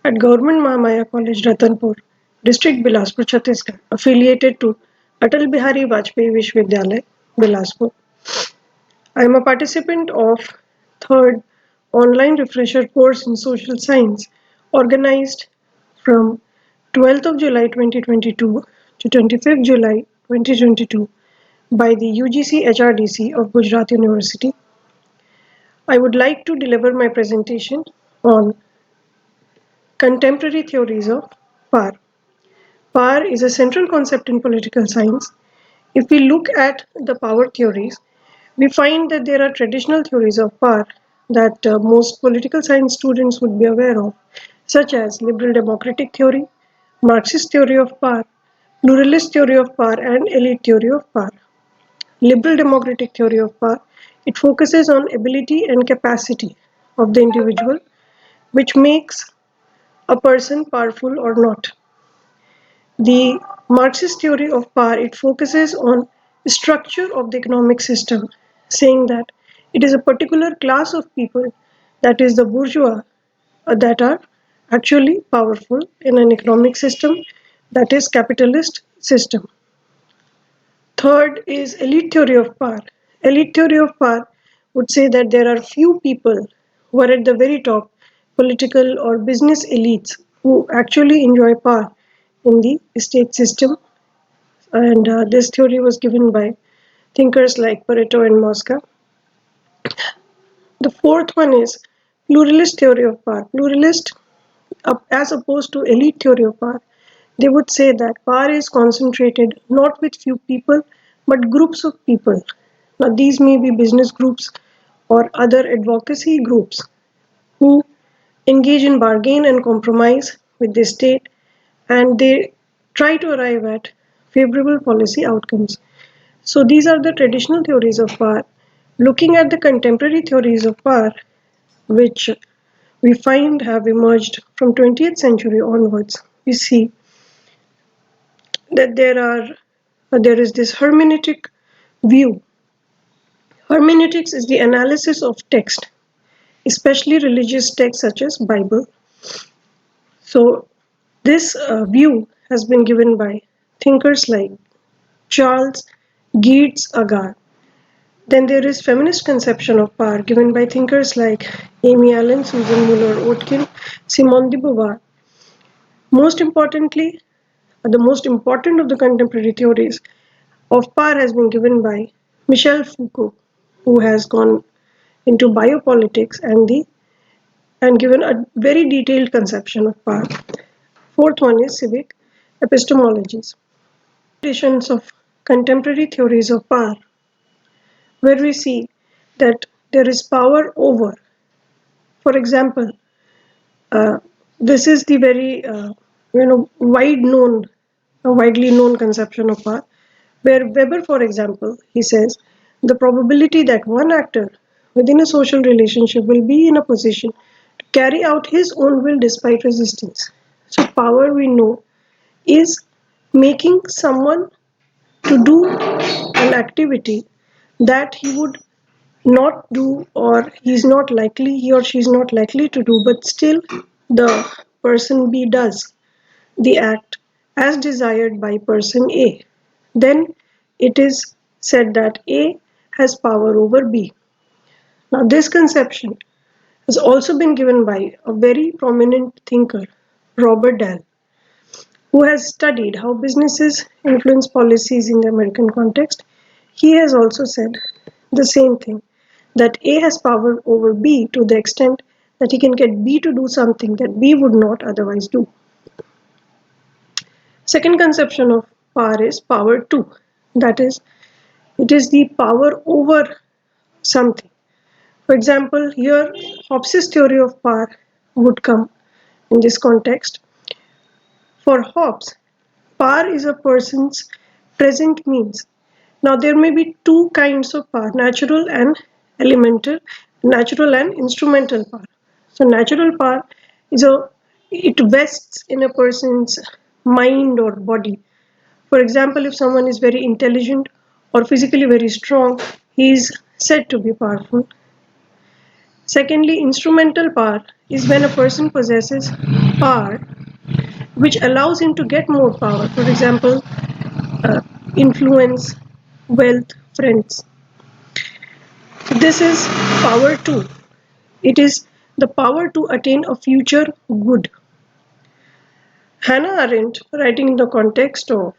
at Government Mahamaya College, Ratanpur, District Bilaspur, Chhattisgarh, affiliated to Atal Bihari Vajpayee Vishwavidyalaya, Bilaspur. I am a participant of third online refresher course in social science organized from 12th of July 2022 to 25th July 2022 by the UGC HRDC of Gujarat University. I would like to deliver my presentation on contemporary theories of power. Power is a central concept in political science. If we look at the power theories, we find that there are traditional theories of power that most political science students would be aware of, such as liberal democratic theory, Marxist theory of power, pluralist theory of power, and elite theory of power. Liberal democratic theory of power, it focuses on ability and capacity of the individual, which makes a person powerful or not. The Marxist theory of power, it focuses on the structure of the economic system, saying that it is a particular class of people, that is the bourgeois, that are actually powerful in an economic system that is capitalist system. Third is elite theory of power. Elite theory of power would say that there are few people who are at the very top, political or business elites, who actually enjoy power in the state system. And this theory was given by thinkers like Pareto and Mosca. The fourth one is pluralist theory of power. Pluralist, as opposed to elite theory of power, they would say that power is concentrated not with few people but groups of people. Now, these may be business groups or other advocacy groups who engage in bargain and compromise with the state, and they try to arrive at favorable policy outcomes. So, these are the traditional theories of power. Looking at the contemporary theories of power, which we find have emerged from 20th century onwards, we see that there is this hermeneutic view. Hermeneutics is the analysis of text, especially religious texts such as Bible. So this view has been given by thinkers like Charles Geertz Agar. Then there is feminist conception of power given by thinkers like Amy Allen, Susan Muller Oatkin, Simone de Beauvoir. Most importantly, the most important of the contemporary theories of power has been given by Michel Foucault, who has gone into biopolitics and given a very detailed conception of power. Fourth one is civic epistemologies. Editions of contemporary theories of power, where we see that there is power over. For example, uh, this is the very widely known conception of power, where Weber, for example, he says the probability that one actor within a social relationship will be in a position to carry out his own will despite resistance. So, power, we know, is making someone to do an activity that he would not do, or he or she is not likely to do, but still the person B does the act as desired by person A. Then it is said that A has power over B. Now, this conception has also been given by a very prominent thinker, Robert Dahl, who has studied how businesses influence policies in the American context. He has also said the same thing, that A has power over B to the extent that he can get B to do something that B would not otherwise do. Second conception of power is power to. That is, it is the power over something. For example, here Hobbes' theory of power would come in this context. For Hobbes, power is a person's present means. Now, there may be two kinds of power, natural and elemental, natural and instrumental power. So, natural power is it vests in a person's mind or body. For example, if someone is very intelligent or physically very strong, he is said to be powerful. Secondly, instrumental power is when a person possesses power which allows him to get more power. For example, influence, wealth, friends. This is power too. It is the power to attain a future good. Hannah Arendt, writing in the context of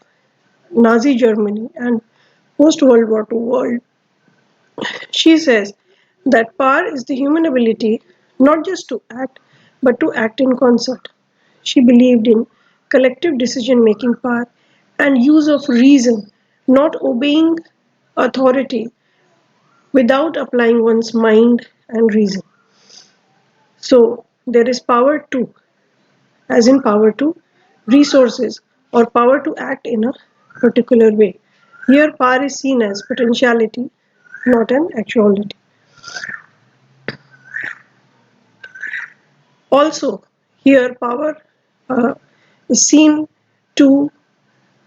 Nazi Germany and post World War II world, she says that power is the human ability not just to act, but to act in concert. She believed in collective decision making power and use of reason, not obeying authority without applying one's mind and reason. So there is power too, as in power to resources or power to act in a particular way. Here, power is seen as potentiality, not an actuality. Also, here power uh, is seen to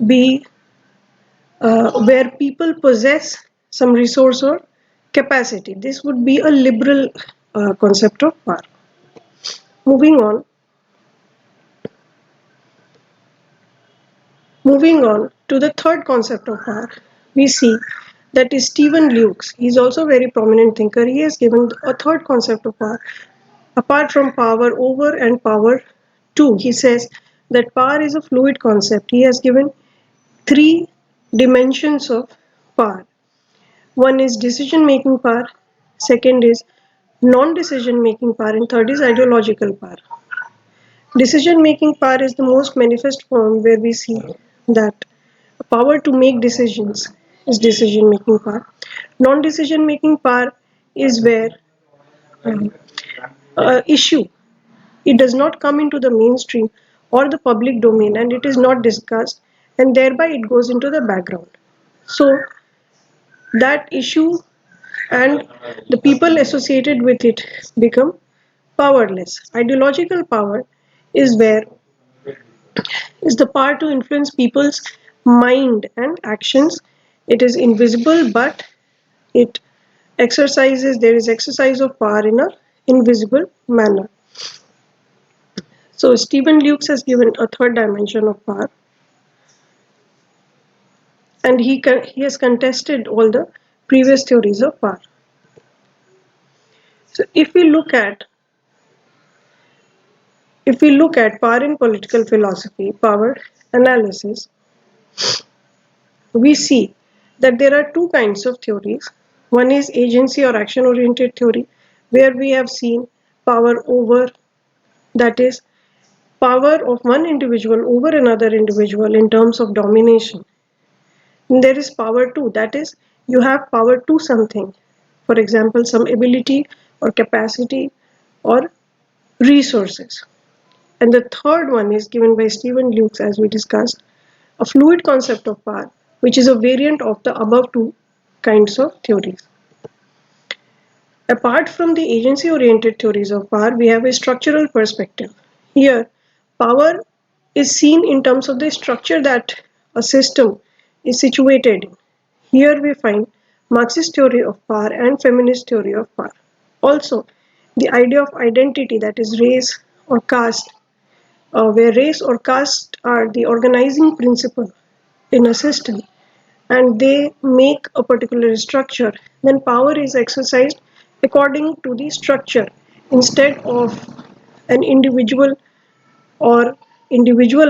be where people possess some resource or capacity. This would be a liberal concept of power. Moving on, moving on to the third concept of power, we see that is Stephen Lukes. He is also a very prominent thinker. He has given a third concept of power. Apart from power over and power to, he says that power is a fluid concept. He has given three dimensions of power. One is decision making power, second is non decision making power, and third is ideological power. Decision making power is the most manifest form where we see that power to make decisions is decision making power. Non decision making power is where um, issue it does not come into the mainstream or the public domain and it is not discussed and thereby it goes into the background. So that issue and the people associated with it become powerless. Ideological power is where is the power to influence people's mind and actions. It is invisible, but it there is exercise of power in a invisible manner. So Stephen Lukes has given a third dimension of power, and he has contested all the previous theories of power. So if we look at power in political philosophy, power analysis, we see that there are two kinds of theories. One is agency or action oriented theory, where we have seen power over, that is, power of one individual over another individual in terms of domination. And there is power to, that is, you have power to something. For example, some ability or capacity or resources. And the third one is given by Stephen Lukes, as we discussed, a fluid concept of power, which is a variant of the above two kinds of theories. Apart from the agency oriented theories of power, we have a structural perspective. Here, power is seen in terms of the structure that a system is situated in. Here we find Marxist theory of power and feminist theory of power. Also, the idea of identity, that is race or caste, where race or caste are the organizing principle in a system and they make a particular structure, then power is exercised according to the structure instead of an individual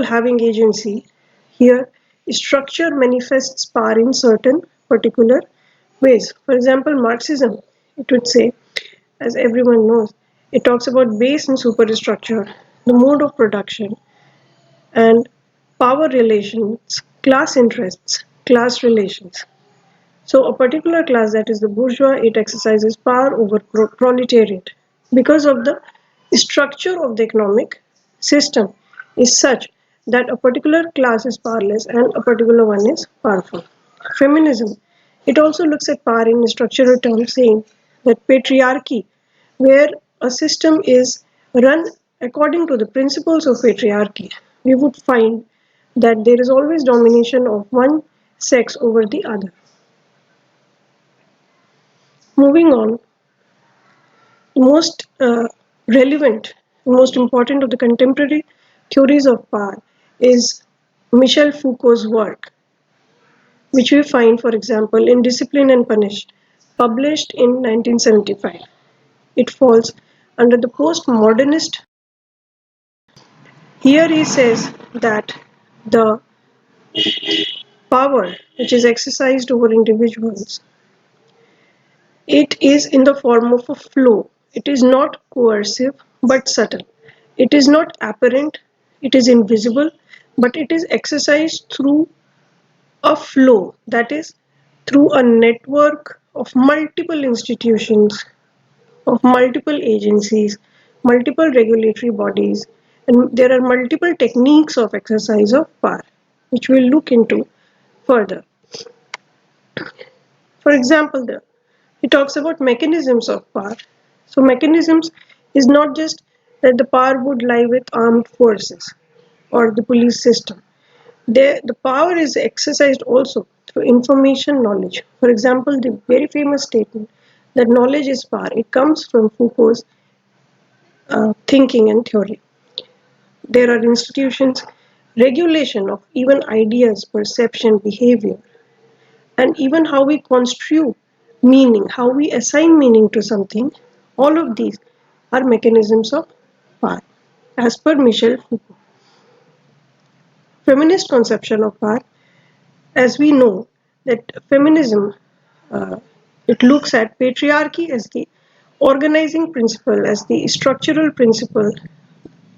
having agency. Here, structure manifests power in certain particular ways. For example, Marxism, it would say, as everyone knows, it talks about base and superstructure, the mode of production, and power relations, class interests, class relations. So a particular class, that is the bourgeois, it exercises power over proletariat because of the structure of the economic system is such that a particular class is powerless and a particular one is powerful. Feminism, it also looks at power in structural terms, saying that patriarchy, where a system is run according to the principles of patriarchy, we would find that there is always domination of one sex over the other. Moving on, most relevant, most important of the contemporary theories of power is Michel Foucault's work, which we find, for example, in Discipline and Punish, published in 1975. It falls under the postmodernist. Here he says that the power which is exercised over individuals, it is in the form of a flow. It is not coercive but subtle. It is not apparent, it is invisible, but it is exercised through a flow, that is, through a network of multiple institutions, of multiple agencies, multiple regulatory bodies, and there are multiple techniques of exercise of power, which we'll look into further. For example, he talks about mechanisms of power. So, mechanisms is not just that the power would lie with armed forces or the police system. The power is exercised also through information knowledge. For example, the very famous statement that knowledge is power, it comes from Foucault's thinking and theory. There are institutions, regulation of even ideas, perception, behavior, and even how we construe meaning, how we assign meaning to something. All of these are mechanisms of power, as per Michel Foucault. Feminist conception of power, as we know that feminism, uh, it looks at patriarchy as the organizing principle, as the structural principle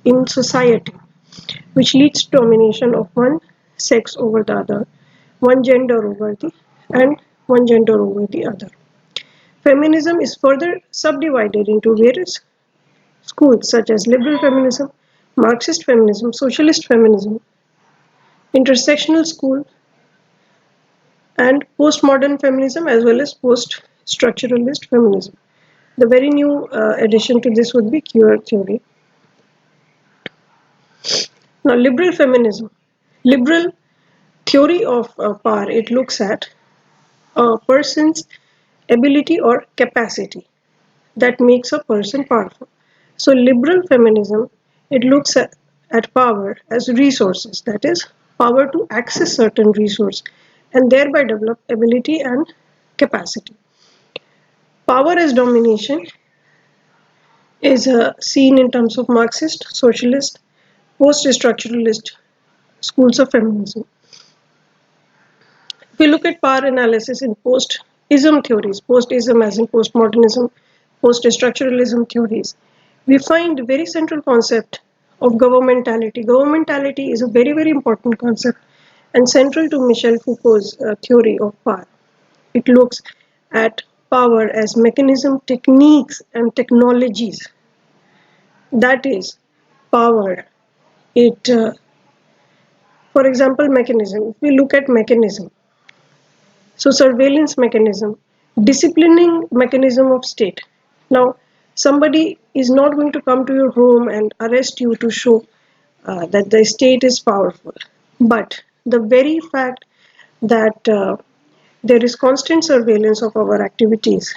in society, which leads to domination of one sex over the other, one gender over the and one gender over the other. Feminism is further subdivided into various schools such as liberal feminism, Marxist feminism, socialist feminism, intersectional school, and postmodern feminism as well as post-structuralist feminism. The very new addition to this would be queer theory. Now, liberal feminism. Liberal theory of power, it looks at a person's ability or capacity that makes a person powerful. So, liberal feminism, it looks at power as resources, that is, power to access certain resource and thereby develop ability and capacity. Power as domination is seen in terms of Marxist, socialist, post-structuralist schools of feminism. If we look at power analysis in post-ism theories, post-ism as in postmodernism, post-structuralism theories, we find a very central concept of governmentality. Governmentality is a very, very important concept and central to Michel Foucault's theory of power. It looks at power as mechanism, techniques, and technologies. That is, power. For example, mechanism. If we look at mechanism, so surveillance mechanism, disciplining mechanism of state. Now, somebody is not going to come to your home and arrest you to show that the state is powerful. But the very fact that there is constant surveillance of our activities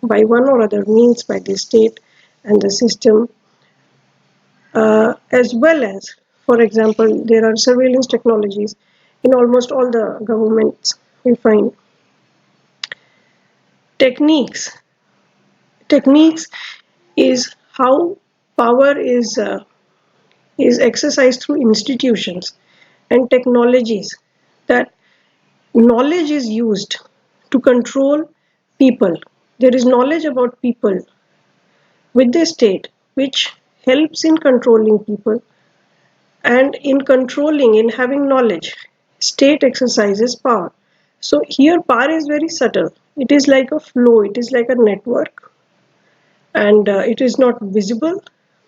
by one or other means by the state and the system, as well as, for example, there are surveillance technologies in almost all the governments we find. Techniques. Techniques is how power is exercised through institutions and technologies, that knowledge is used to control people. There is knowledge about people with the state which helps in controlling people, and in controlling, in having knowledge, state exercises power. So here power is very subtle. It is like a flow, it is like a network, and it is not visible,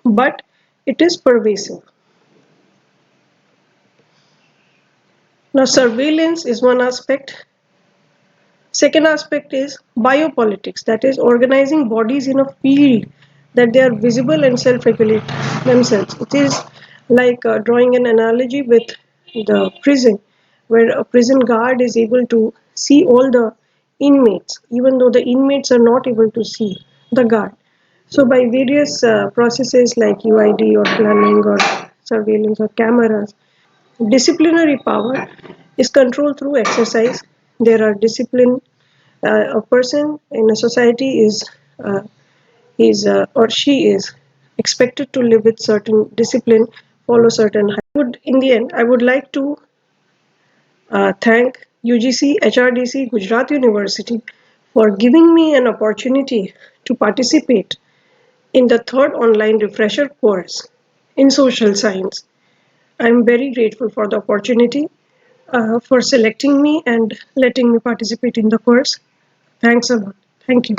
but it is pervasive. Now, surveillance is one aspect. Second aspect is biopolitics, that is, organizing bodies in a field that they are visible and self regulate themselves. It is like drawing an analogy with the prison, where a prison guard is able to see all the inmates, even though the inmates are not able to see the guard. So, by various processes like UID or planning or surveillance or cameras. Disciplinary power is controlled through exercise. There are discipline. A person in a society uh, is or she is expected to live with certain discipline, follow certain. Would in the end, I would like to thank UGC, HRDC, Gujarat University for giving me an opportunity to participate in the third online refresher course in social science. I'm very grateful for the opportunity, for selecting me and letting me participate in the course. Thanks a lot. Thank you.